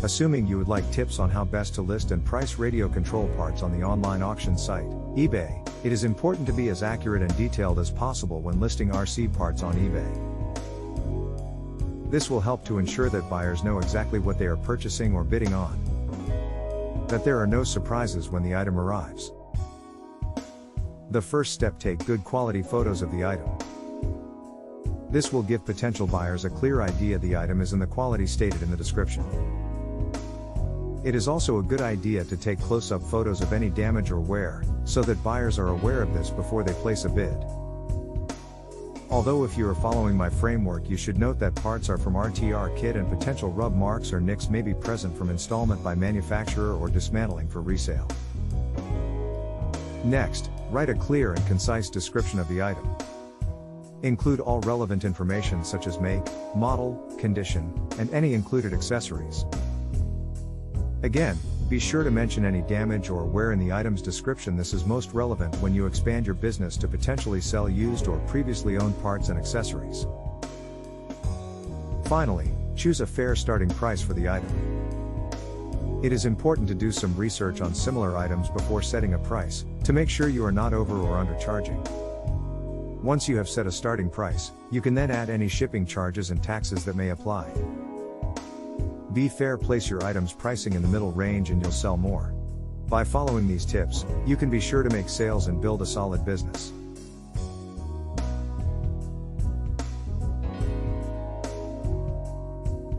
Assuming you would like tips on how best to list and price radio control parts on the online auction site, eBay, it is important to be as accurate and detailed as possible when listing RC parts on eBay. This will help to ensure that buyers know exactly what they are purchasing or bidding on. That there are no surprises when the item arrives. The first step: take good quality photos of the item. This will give potential buyers a clear idea the item is in the quality stated in the description. It is also a good idea to take close-up photos of any damage or wear, so that buyers are aware of this before they place a bid. Although if you are following my framework, you should note that parts are from RTR kit and potential rub marks or nicks may be present from installment by manufacturer or dismantling for resale. Next, write a clear and concise description of the item. Include all relevant information such as make, model, condition, and any included accessories. Again, be sure to mention any damage or wear in the item's description. This is most relevant when you expand your business to potentially sell used or previously owned parts and accessories. Finally, choose a fair starting price for the item. It is important to do some research on similar items before setting a price, to make sure you are not over or undercharging. Once you have set a starting price, you can then add any shipping charges and taxes that may apply. Be fair, place your items pricing in the middle range and you'll sell more. By following these tips, you can be sure to make sales and build a solid business.